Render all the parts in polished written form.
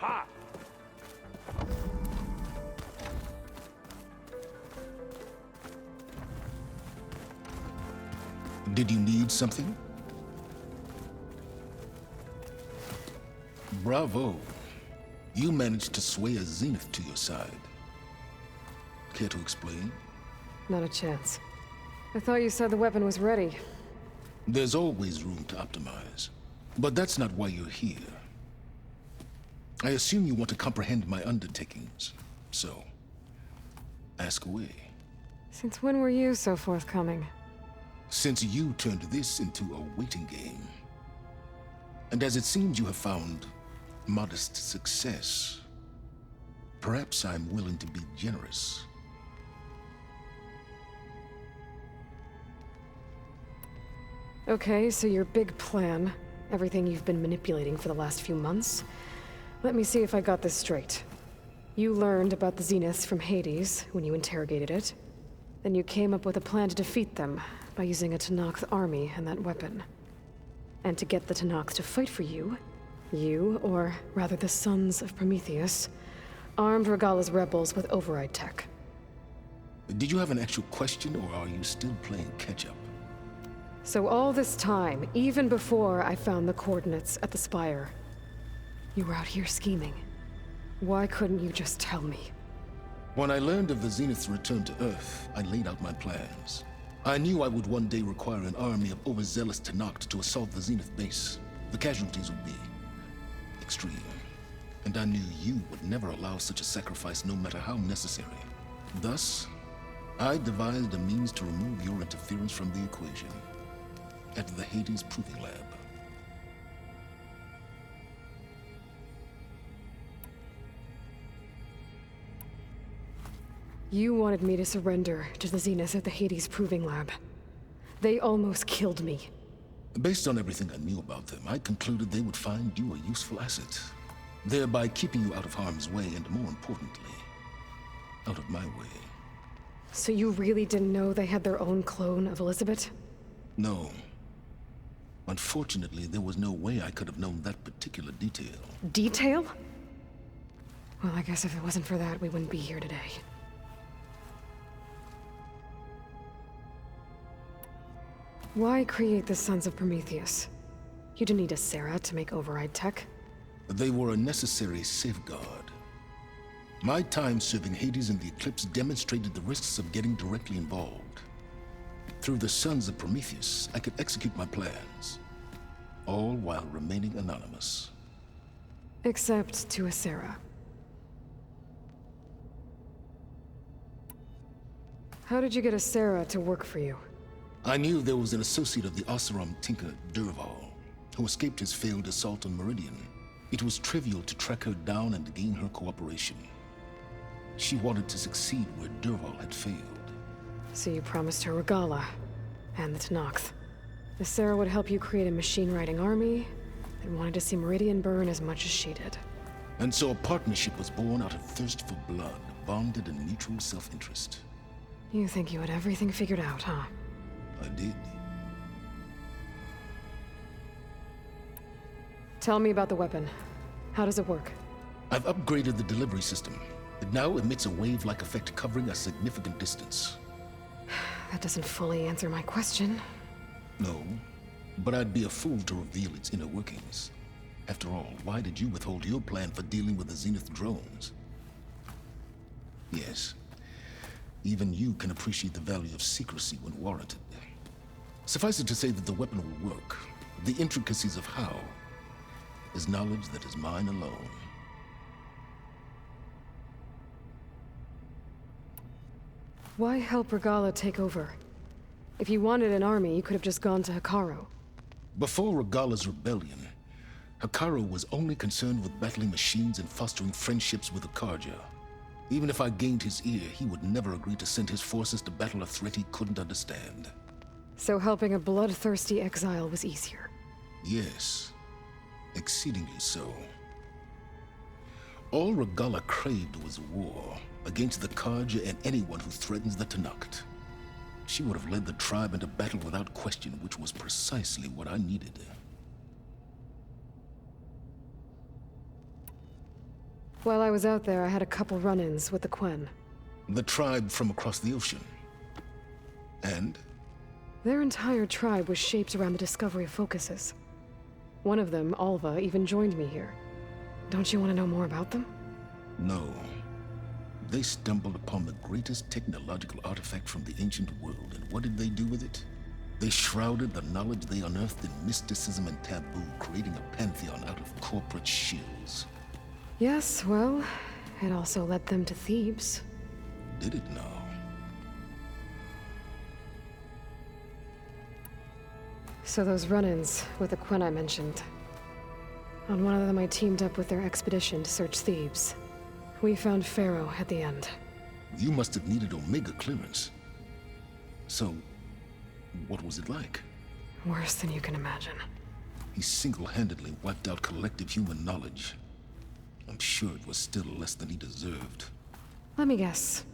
Ha! Did you need something? Bravo. You managed to sway a Zenith to your side. Care to explain? Not a chance. I thought you said the weapon was ready. There's always room to optimize. But that's not why you're here. I assume you want to comprehend my undertakings. So, ask away. Since when were you so forthcoming? Since you turned this into a waiting game. And as it seems you have found modest success, perhaps I'm willing to be generous. Okay, so your big plan, everything you've been manipulating for the last few months. Let me see if I got this straight. You learned about the Zeniths from Hades when you interrogated it. Then you came up with a plan to defeat them by using a Tenakth army and that weapon. And to get the Tenakth to fight for you, or rather the Sons of Prometheus, armed Regalla's rebels with override tech. Did you have an actual question, or are you still playing catch-up? So all this time, even before I found the coordinates at the Spire, you were out here scheming. Why couldn't you just tell me? When I learned of the Zenith's return to Earth, I laid out my plans. I knew I would one day require an army of overzealous Tenakth to assault the Zenith base. The casualties would be extreme. And I knew you would never allow such a sacrifice, no matter how necessary. Thus, I devised a means to remove your interference from the equation at the Hades Proving Lab. You wanted me to surrender to the Zeniths at the Hades Proving Lab. They almost killed me. Based on everything I knew about them, I concluded they would find you a useful asset, thereby keeping you out of harm's way and, more importantly, out of my way. So you really didn't know they had their own clone of Elizabeth? No. Unfortunately, there was no way I could have known that particular detail. Detail? Well, I guess if it wasn't for that, we wouldn't be here today. Why create the Sons of Prometheus? You didn't need a Sarah to make override tech. They were a necessary safeguard. My time serving Hades and the Eclipse demonstrated the risks of getting directly involved. Through the Sons of Prometheus, I could execute my plans, all while remaining anonymous. Except to a Sarah. How did you get a Sarah to work for you? I knew there was an associate of the Oseram tinker, Dervahl, who escaped his failed assault on Meridian. It was trivial to track her down and gain her cooperation. She wanted to succeed where Dervahl had failed. So you promised her Regalla, and the Tenakth. The Sarah would help you create a machine-riding army, and wanted to see Meridian burn as much as she did. And so a partnership was born out of thirst for blood, bonded in mutual self-interest. You think you had everything figured out, huh? I did. Tell me about the weapon. How does it work? I've upgraded the delivery system. It now emits a wave-like effect covering a significant distance. That doesn't fully answer my question. No, but I'd be a fool to reveal its inner workings. After all, why did you withhold your plan for dealing with the Zenith drones? Yes, even you can appreciate the value of secrecy when warranted. Suffice it to say that the weapon will work. The intricacies of how is knowledge that is mine alone. Why help Regalla take over? If you wanted an army, you could have just gone to Hekarro. Before Regalla's rebellion, Hekarro was only concerned with battling machines and fostering friendships with Akarja. Even if I gained his ear, he would never agree to send his forces to battle a threat he couldn't understand. So helping a bloodthirsty exile was easier. Yes, exceedingly so. All Regalla craved was war against the Karja and anyone who threatens the Tenakth. She would have led the tribe into battle without question, which was precisely what I needed. While I was out there, I had a couple run-ins with the Quen. The tribe from across the ocean. And? Their entire tribe was shaped around the discovery of focuses. One of them, Alva, even joined me here. Don't you want to know more about them? No. They stumbled upon the greatest technological artifact from the ancient world, and what did they do with it? They shrouded the knowledge they unearthed in mysticism and taboo, creating a pantheon out of corporate shills. Yes, well, it also led them to Thebes. Did it now? So those run-ins with the Quen I mentioned. On one of them I teamed up with their expedition to search Thebes. We found Pharaoh at the end. You must have needed Omega clearance. So, what was it like? Worse than you can imagine. He single-handedly wiped out collective human knowledge. I'm sure it was still less than he deserved. Let me guess.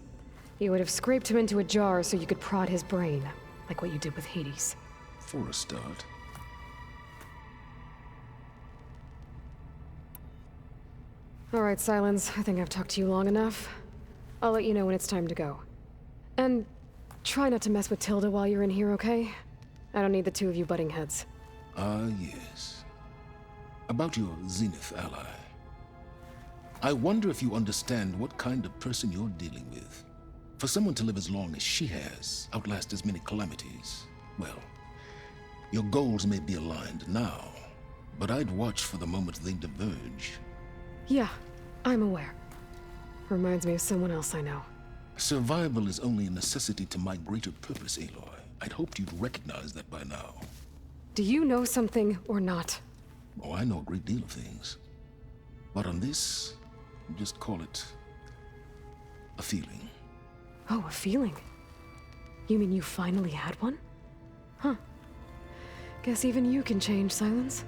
You would have scraped him into a jar so you could prod his brain, like what you did with Hades. For a start. All right, Silence. I think I've talked to you long enough. I'll let you know when it's time to go. And try not to mess with Tilda while you're in here, okay? I don't need the two of you butting heads. Ah, yes. About your Zenith ally. I wonder if you understand what kind of person you're dealing with. For someone to live as long as she has, outlast as many calamities, well, your goals may be aligned now, but I'd watch for the moment they diverge. Yeah, I'm aware. Reminds me of someone else I know. Survival is only a necessity to my greater purpose, Aloy. I'd hoped you'd recognize that by now. Do you know something or not? Oh, I know a great deal of things. But on this, just call it a feeling. Oh, a feeling? You mean you finally had one? Huh. Guess even you can change, Silence.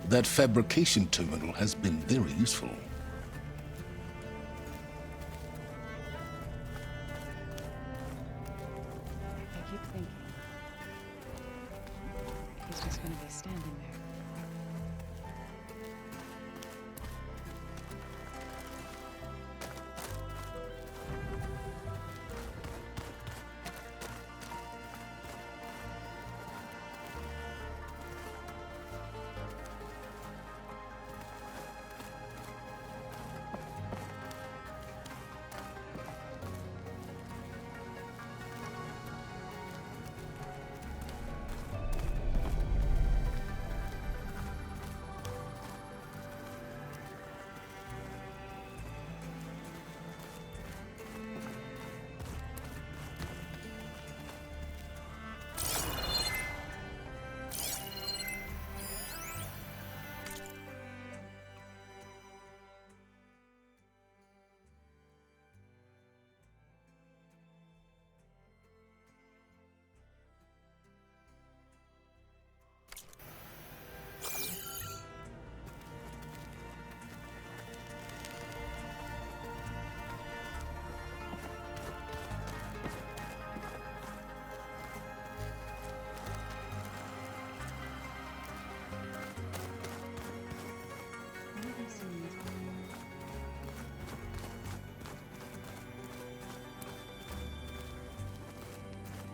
That fabrication terminal has been very useful. I keep thinking he's just gonna be standing there.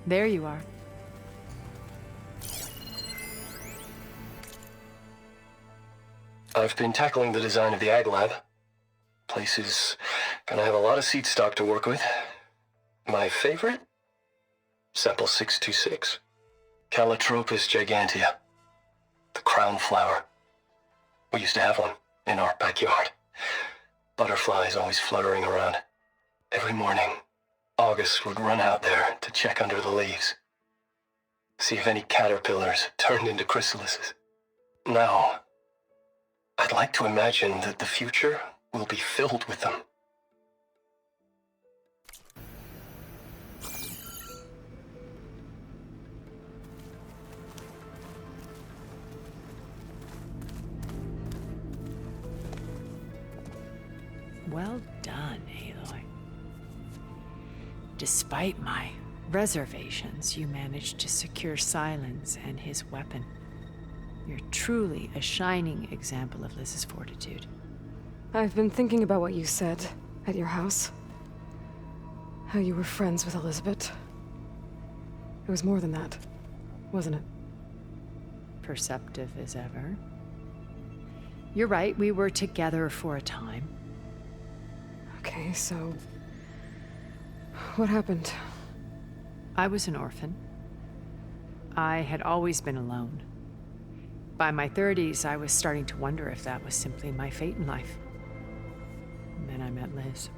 There you are. I've been tackling the design of the Ag Lab. Place is gonna have a lot of seed stock to work with. My favorite? Sample 626. Calotropis gigantea. The crown flower. We used to have one in our backyard. Butterflies always fluttering around. Every morning, August would run out there to check under the leaves. See if any caterpillars turned into chrysalises. Now, I'd like to imagine that the future will be filled with them. Well done, Aloy. Despite my reservations, you managed to secure Silence and his weapon. You're truly a shining example of Liz's fortitude. I've been thinking about what you said at your house. How you were friends with Elizabeth. It was more than that, wasn't it? Perceptive as ever. You're right, we were together for a time. Okay, so... what happened? I was an orphan. I had always been alone. By my 30s, I was starting to wonder if that was simply my fate in life. And then I met Liz.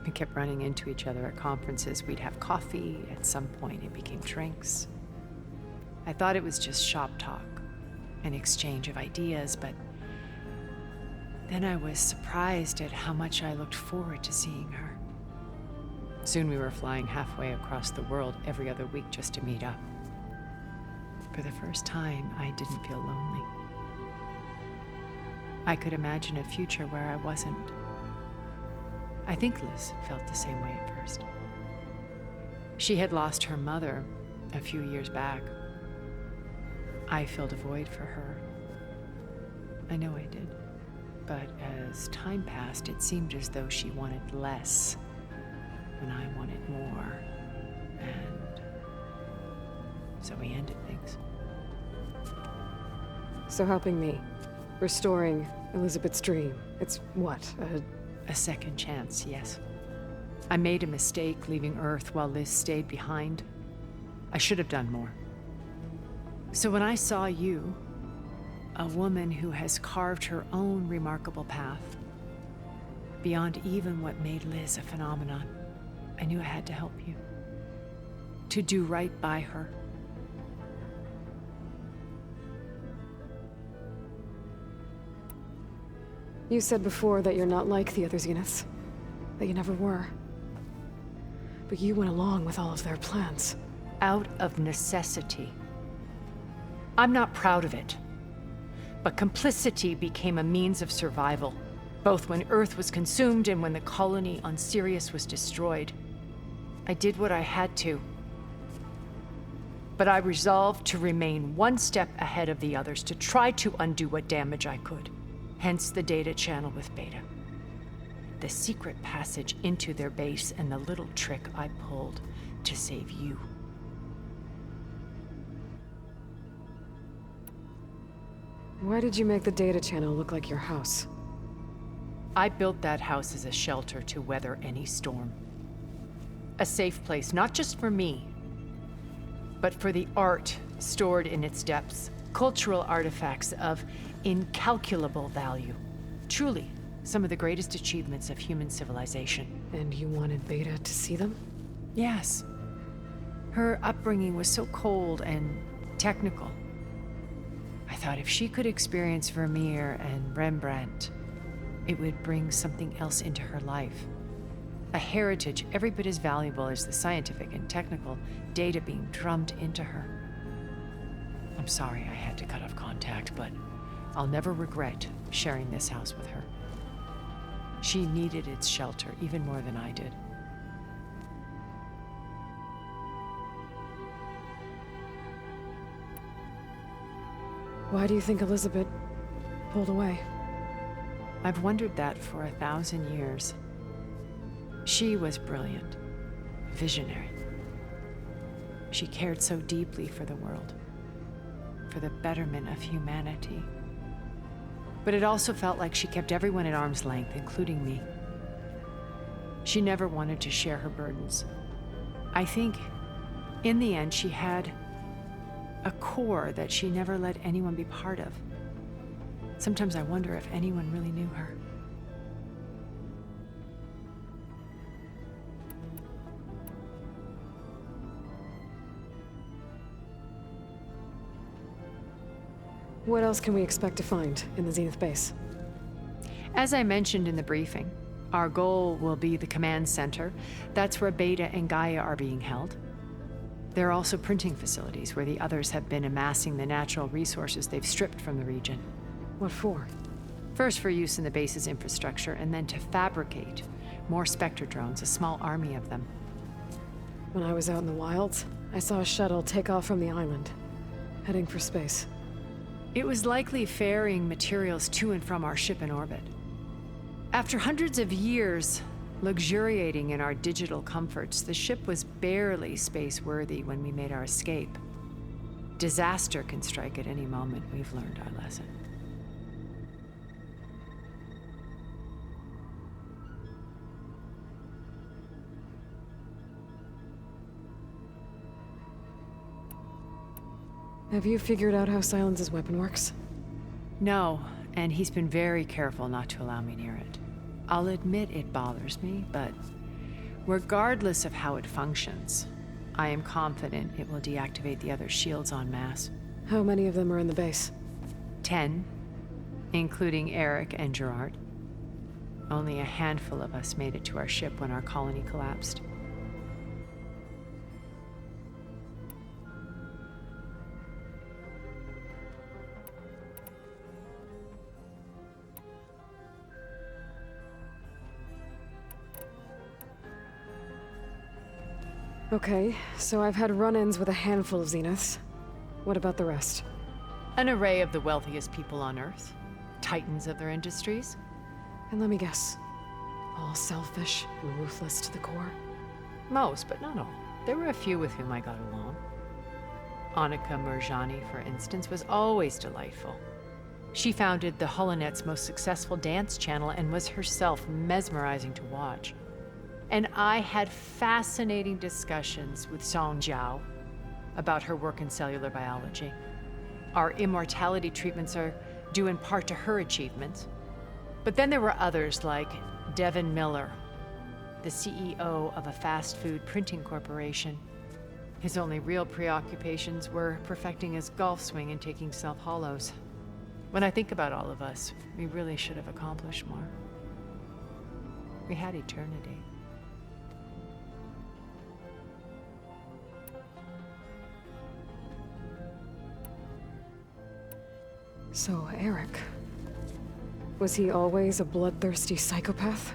We kept running into each other at conferences. We'd have coffee. At some point, it became drinks. I thought it was just shop talk, an exchange of ideas, but then I was surprised at how much I looked forward to seeing her. Soon we were flying halfway across the world every other week just to meet up. For the first time, I didn't feel lonely. I could imagine a future where I wasn't. I think Liz felt the same way at first. She had lost her mother a few years back. I filled a void for her. I know I did. But as time passed, it seemed as though she wanted less when I wanted more. And so we ended things. So helping me. Restoring Elizabeth's dream. It's what, A second chance, yes. I made a mistake leaving Earth while Liz stayed behind. I should have done more. So when I saw you, a woman who has carved her own remarkable path, beyond even what made Liz a phenomenon, I knew I had to help you. To do right by her. You said before that you're not like the other Zeniths. That you never were. But you went along with all of their plans. Out of necessity. I'm not proud of it. But complicity became a means of survival, both when Earth was consumed and when the colony on Sirius was destroyed. I did what I had to. But I resolved to remain one step ahead of the others, to try to undo what damage I could. Hence the data channel with Beta. The secret passage into their base and the little trick I pulled to save you. Why did you make the data channel look like your house? I built that house as a shelter to weather any storm. A safe place, not just for me, but for the art stored in its depths, cultural artifacts of incalculable value. Truly, some of the greatest achievements of human civilization. And you wanted Beta to see them? Yes. Her upbringing was so cold and technical. I thought if she could experience Vermeer and Rembrandt, it would bring something else into her life. A heritage every bit as valuable as the scientific and technical data being drummed into her. I'm sorry I had to cut off contact, but I'll never regret sharing this house with her. She needed its shelter even more than I did. Why do you think Elizabeth pulled away? I've wondered that for 1,000 years. She was brilliant, visionary. She cared so deeply for the world, for the betterment of humanity. But it also felt like she kept everyone at arm's length, including me. She never wanted to share her burdens. I think, in the end, she had a core that she never let anyone be part of. Sometimes I wonder if anyone really knew her. What else can we expect to find in the Zenith base? As I mentioned in the briefing, our goal will be the command center. That's where Beta and Gaia are being held. There are also printing facilities where the others have been amassing the natural resources they've stripped from the region. What for? First for use in the base's infrastructure, and then to fabricate more Spectre drones, a small army of them. When I was out in the wilds, I saw a shuttle take off from the island, heading for space. It was likely ferrying materials to and from our ship in orbit. After hundreds of years luxuriating in our digital comforts, the ship was barely space-worthy when we made our escape. Disaster can strike at any moment. We've learned our lesson. Have you figured out how Silence's weapon works? No, and he's been very careful not to allow me near it. I'll admit it bothers me, but regardless of how it functions, I am confident it will deactivate the other shields en masse. How many of them are in the base? 10, including Eric and Gerard. Only a handful of us made it to our ship when our colony collapsed. Okay, so I've had run-ins with a handful of Zeniths. What about the rest? An array of the wealthiest people on Earth, titans of their industries. And let me guess, all selfish and ruthless to the core? Most, but not all. There were a few with whom I got along. Annika Murjani, for instance, was always delightful. She founded the Holonet's most successful dance channel and was herself mesmerizing to watch. And I had fascinating discussions with Song Jiao about her work in cellular biology. Our immortality treatments are due in part to her achievements. But then there were others like Devin Miller, the CEO of a fast food printing corporation. His only real preoccupations were perfecting his golf swing and taking self-hollows. When I think about all of us, we really should have accomplished more. We had eternity. So, Eric. Was he always a bloodthirsty psychopath?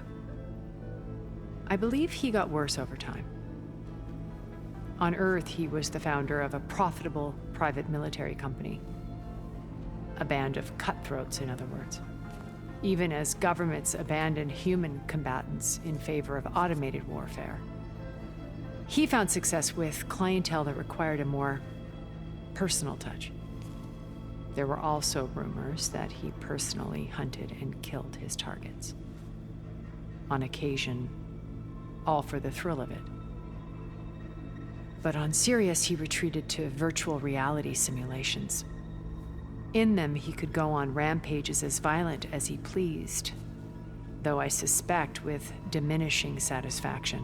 I believe he got worse over time. On Earth, he was the founder of a profitable private military company. A band of cutthroats, in other words. Even as governments abandoned human combatants in favor of automated warfare. He found success with clientele that required a more personal touch. There were also rumors that he personally hunted and killed his targets. On occasion, all for the thrill of it. But on Sirius, he retreated to virtual reality simulations. In them, he could go on rampages as violent as he pleased, though I suspect with diminishing satisfaction.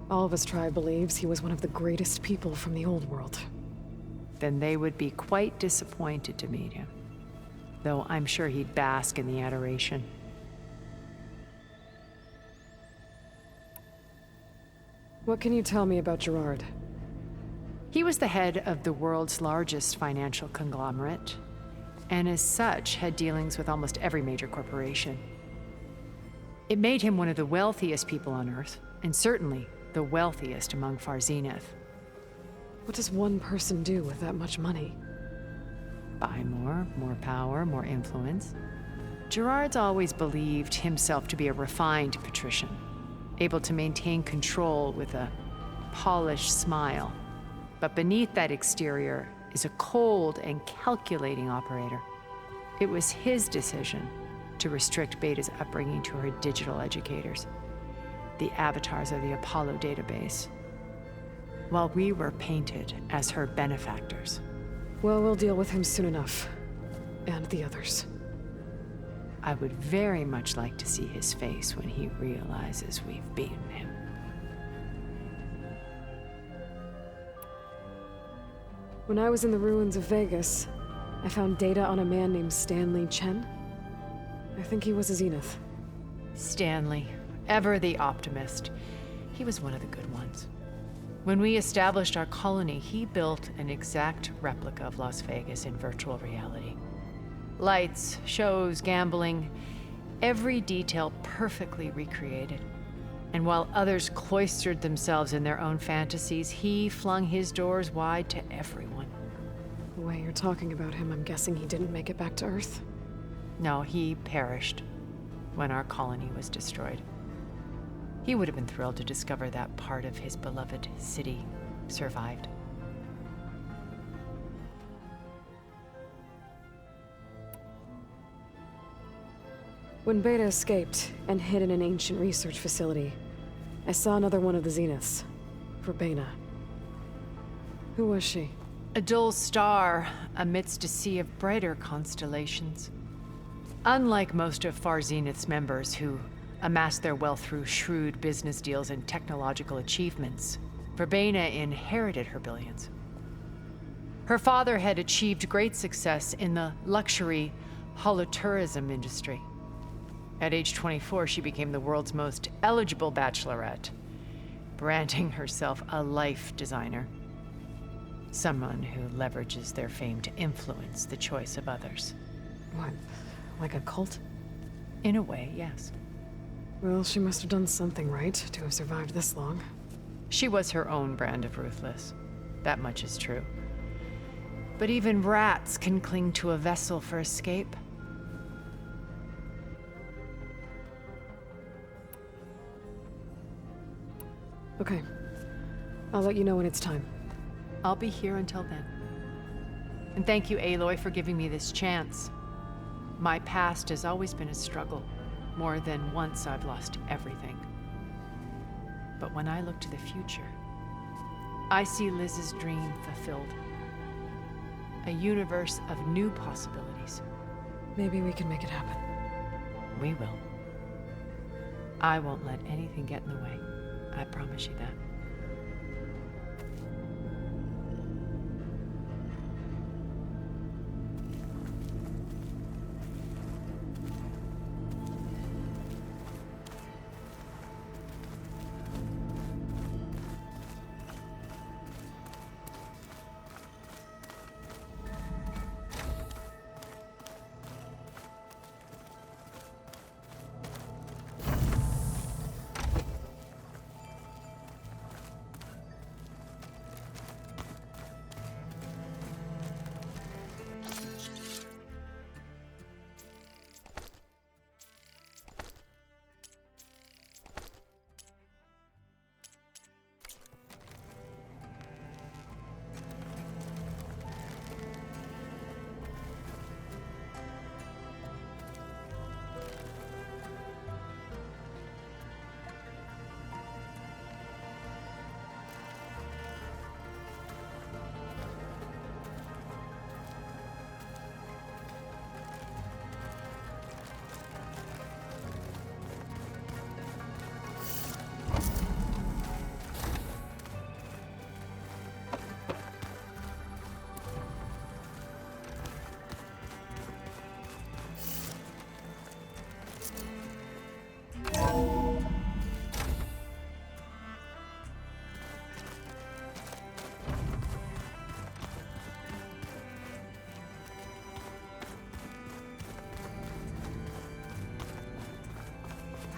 All of his tribe believes he was one of the greatest people from the old world. Then they would be quite disappointed to meet him, though I'm sure he'd bask in the adoration. What can you tell me about Gerard? He was the head of the world's largest financial conglomerate, and as such had dealings with almost every major corporation. It made him one of the wealthiest people on Earth, and certainly the wealthiest among Far Zenith. What does one person do with that much money? Buy more power, more influence. Gerard's always believed himself to be a refined patrician, able to maintain control with a polished smile. But beneath that exterior is a cold and calculating operator. It was his decision to restrict Beta's upbringing to her digital educators, the avatars of the Apollo database, while we were painted as her benefactors. Well, we'll deal with him soon enough. And the others. I would very much like to see his face when he realizes we've beaten him. When I was in the ruins of Vegas, I found data on a man named Stanley Chen. I think he was a Zenith. Stanley, ever the optimist. He was one of the good ones. When we established our colony, he built an exact replica of Las Vegas in virtual reality. Lights, shows, gambling, every detail perfectly recreated. And while others cloistered themselves in their own fantasies, he flung his doors wide to everyone. The way you're talking about him, I'm guessing he didn't make it back to Earth. No, he perished when our colony was destroyed. He would have been thrilled to discover that part of his beloved city survived. When Beta escaped and hid in an ancient research facility, I saw another one of the Zeniths, Verbena. Who was she? A dull star amidst a sea of brighter constellations. Unlike most of Far Zenith's members who amassed their wealth through shrewd business deals and technological achievements, Verbena inherited her billions. Her father had achieved great success in the luxury holotourism industry. At age 24, she became the world's most eligible bachelorette, branding herself a life designer. Someone who leverages their fame to influence the choice of others. What, like a cult? In a way, yes. Well, she must have done something right to have survived this long. She was her own brand of ruthless. That much is true. But even rats can cling to a vessel for escape. Okay. I'll let you know when it's time. I'll be here until then. And thank you, Aloy, for giving me this chance. My past has always been a struggle. More than once I've lost everything. But when I look to the future, I see Liz's dream fulfilled. A universe of new possibilities. Maybe we can make it happen. We will. I won't let anything get in the way. I promise you that.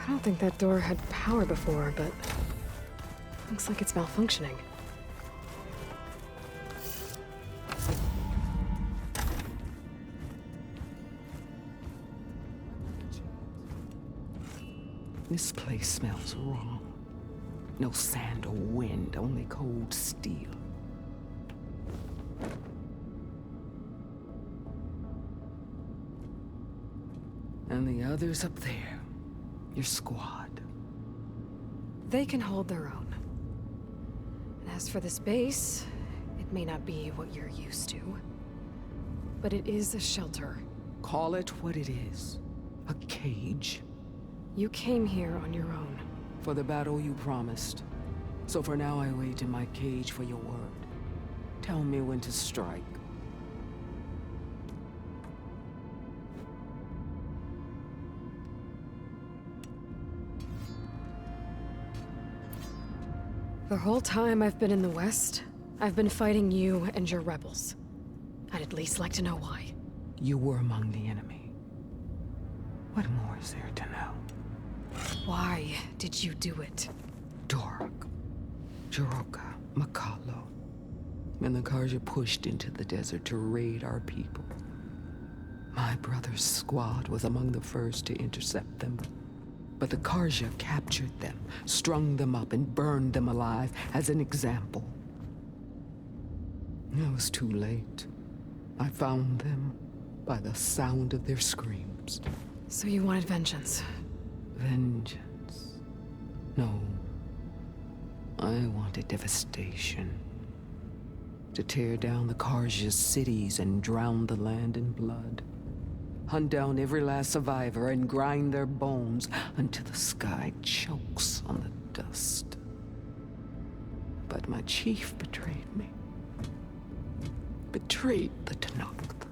I don't think that door had power before, but looks like it's malfunctioning. This place smells wrong. No sand or wind, only cold steel. And the others up there, your squad. They can hold their own. And as for this base, it may not be what you're used to, but it is a shelter. Call it what it is. A cage. You came here on your own. For the battle you promised. So for now I wait in my cage for your word. Tell me when to strike. The whole time I've been in the West, I've been fighting you and your rebels. I'd at least like to know why. You were among the enemy. What more is there to know? Why did you do it? Dork, Jiroka, Makalo, and the Karja pushed into the desert to raid our people. My brother's squad was among the first to intercept them. But the Karja captured them, strung them up, and burned them alive as an example. It was too late. I found them by the sound of their screams. So you wanted vengeance? Vengeance? No. I wanted devastation. To tear down the Karja's cities and drown the land in blood. Hunt down every last survivor and grind their bones until the sky chokes on the dust. But my chief betrayed me. Betrayed the Tenakth.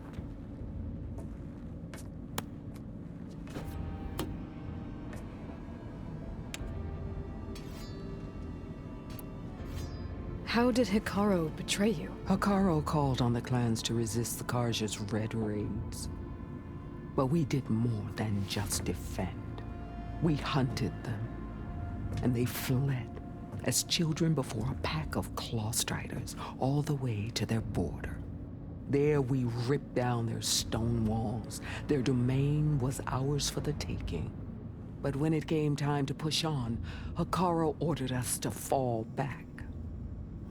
How did Hikaru betray you? Hikaru called on the clans to resist the Karja's red raids. But we did more than just defend. We hunted them, and they fled as children before a pack of claw striders all the way to their border. There we ripped down their stone walls. Their domain was ours for the taking. But when it came time to push on, Hikaru ordered us to fall back.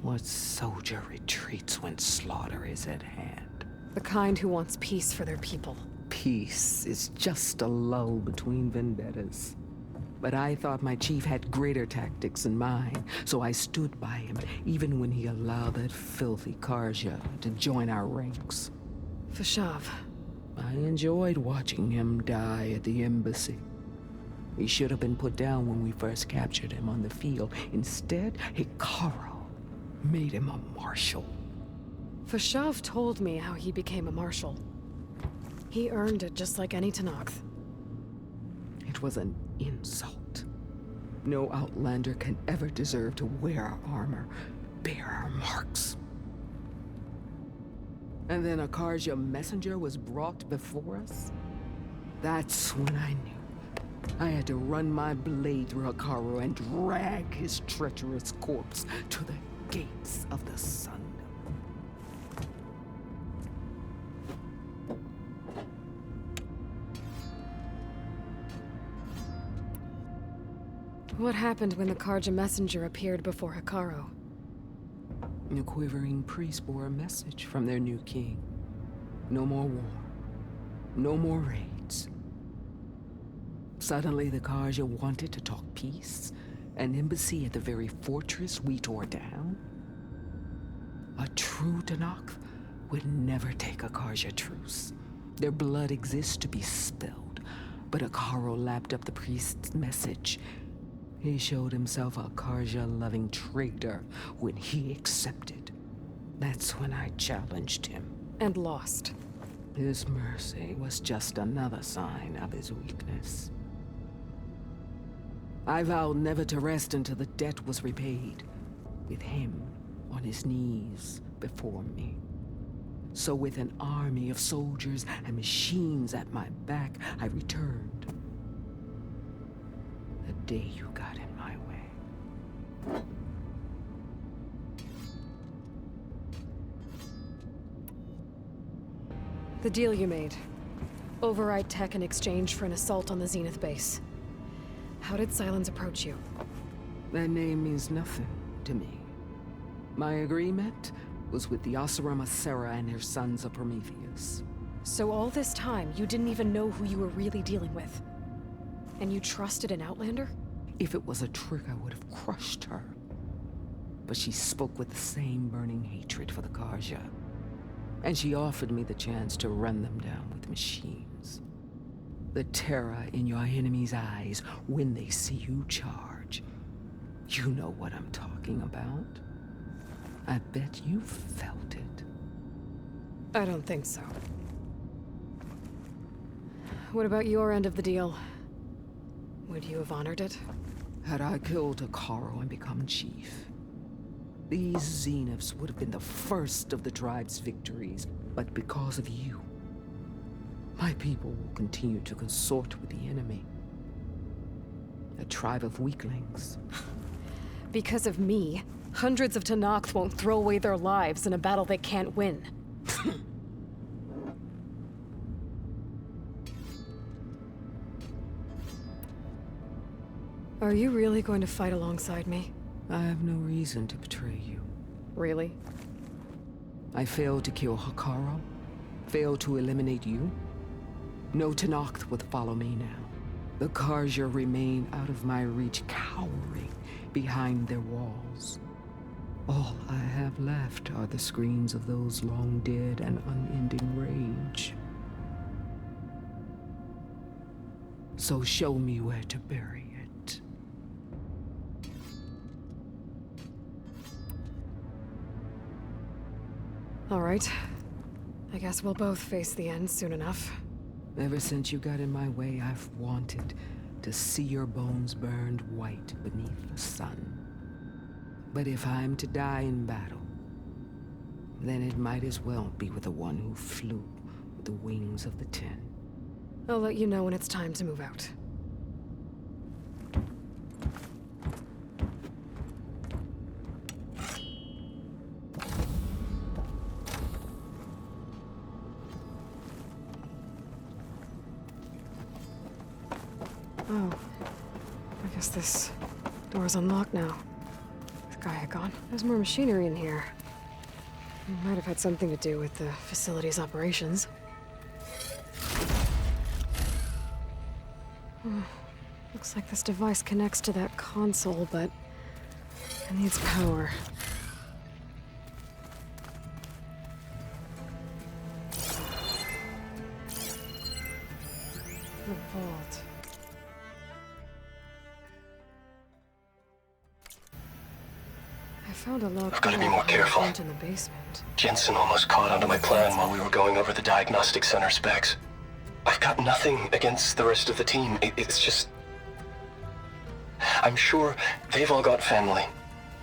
What soldier retreats when slaughter is at hand? The kind who wants peace for their people. Peace is just a lull between vendettas. But I thought my chief had greater tactics in mind, so I stood by him, even when he allowed that filthy Karja to join our ranks. Fashav. I enjoyed watching him die at the embassy. He should have been put down when we first captured him on the field. Instead, Hikaru made him a marshal. Fashav told me how he became a marshal. He earned it just like any Tenakth. It was an insult. No Outlander can ever deserve to wear our armor, bear our marks. And then a Karja messenger was brought before us? That's when I knew. I had to run my blade through Hikaru and drag his treacherous corpse to the gates of the sun. What happened when the Karja messenger appeared before Hikaru? The quivering priest bore a message from their new king. No more war. No more raids. Suddenly the Karja wanted to talk peace. An embassy at the very fortress we tore down. A true Tenakth would never take a Karja truce. Their blood exists to be spilled. But Hikaru lapped up the priest's message. He showed himself a Karja-loving traitor when he accepted. That's when I challenged him. And lost. His mercy was just another sign of his weakness. I vowed never to rest until the debt was repaid, with him on his knees before me. So with an army of soldiers and machines at my back, I returned. The day you got in my way. The deal you made. Override tech in exchange for an assault on the Zenith base. How did Sylens approach you? That name means nothing to me. My agreement was with the Oseram Asera and their sons of Prometheus. So all this time, you didn't even know who you were really dealing with? And you trusted an Outlander? If it was a trick, I would have crushed her. But she spoke with the same burning hatred for the Karja. And she offered me the chance to run them down with machines. The terror in your enemy's eyes when they see you charge. You know what I'm talking about. I bet you felt it. I don't think so. What about your end of the deal? Would you have honored it? Had I killed Hikaru and become chief, These Zeniths would have been the first of the tribe's victories, but because of you, my people will continue to consort with the enemy. A tribe of weaklings. Because of me, hundreds of Tenakth won't throw away their lives in a battle they can't win. Are you really going to fight alongside me? I have no reason to betray you. Really? I failed to kill Hekarro, failed to eliminate you. No Tenakth would follow me now. The Carja remain out of my reach, cowering behind their walls. All I have left are the screams of those long dead and unending rage. So show me where to bury it. All right. I guess we'll both face the end soon enough. Ever since you got in my way, I've wanted to see your bones burned white beneath the sun. But if I'm to die in battle, then it might as well be with the one who flew with the wings of the Ten. I'll let you know when it's time to move out. Oh, I guess this door's unlocked now. With Gaia gone, there's more machinery in here. It might have had something to do with the facility's operations. Looks like this device connects to that console, but it needs power. The vault. I found a log. I've got to be more careful. In the basement. Jensen almost caught onto my plan while we were going over the diagnostic center specs. I've got nothing against the rest of the team. It's just... I'm sure they've all got family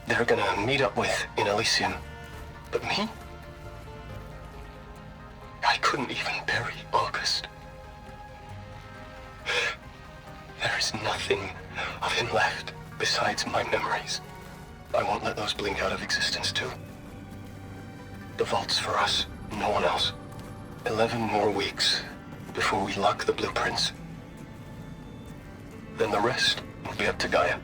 they're gonna meet up with in Elysium. But me? I couldn't even bury August. There is nothing of him left besides my memories. I won't let those blink out of existence too. The vault's for us, no one else. 11 more weeks before we lock the blueprints. Then the rest will be up to Gaia.